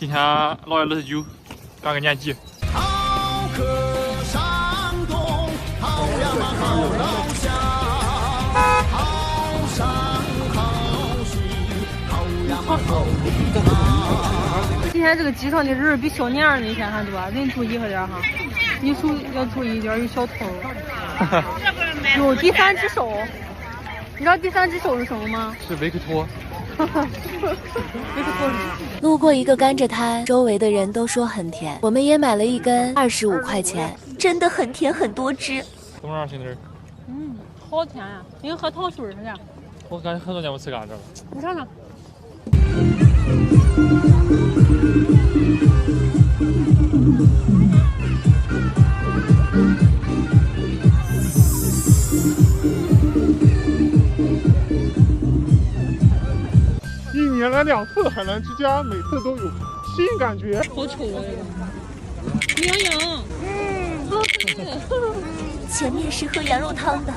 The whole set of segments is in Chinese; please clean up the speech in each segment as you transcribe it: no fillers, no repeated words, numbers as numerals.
今天6月29，赶个年级。好客山东，好呀嘛好老乡，好山好水，好呀嘛好地方。今天这个机上的人比小年儿那天还多，人注意点哈，你要注意点，有小偷。有第三只手，你知道第三只手是什么吗？是维克托。路过一个甘蔗摊，周围的人都说很甜，我们也买了一根，25块钱，真的很甜，很多汁。怎么样，兄弟？好甜呀，跟喝糖水似的。我感觉很多年没吃甘蔗了。你尝尝。一年来2次海南之家，每次都有新感觉。好丑啊这个！绵羊，好吃。前面是喝羊肉汤的，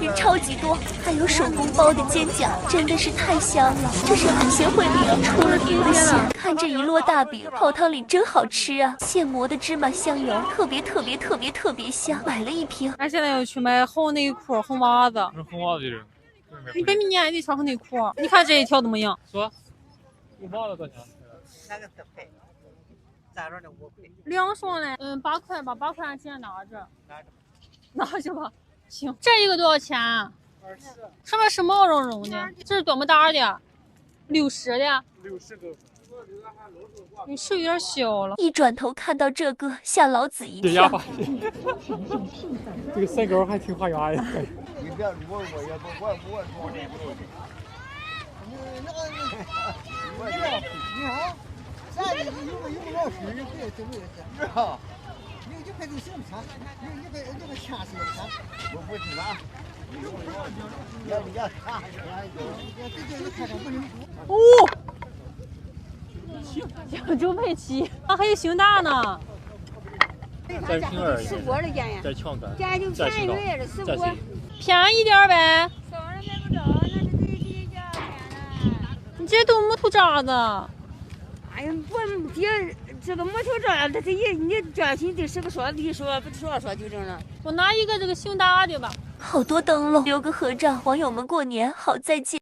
人超级多，还有手工包的煎饺，真的是太香了。这是海鲜烩饼，出了饼的馅，看这一摞大饼，泡汤里真好吃啊！现磨的芝麻香油，特别香，买了1瓶。俺现在要去买红内裤、红袜子。这红袜子的人。你本命年也得穿红内裤，你看这一条怎么样？说，红袜子多少钱？那个4块，咱这的5块。2双嘞，8块吧，8块俺直接拿着。拿着吧，行。这一个多少钱？20。上面是毛茸茸的，这是多么大的？60的。60个。你是有点小了。一转头看到这个，吓老子一跳。这个身高还挺花牙的。你别我也不我你好，啥的有老师，你可以走路也行。你好，你快走行不行？你快掐死他！我不知道。要掐这开上不能哦，9倍7，啊还有星大呢。再平二一点，吃锅的煎呀，再强干，煎就便宜点儿的吃锅。便宜点呗。少了买不着，那是最低价钱了。你这都木头渣子。哎呀，我这个木头渣子，你专心得是个说的说，不说就整了。我拿一个这个星大的吧。好多灯笼，留个合照，网友们过年好，再见。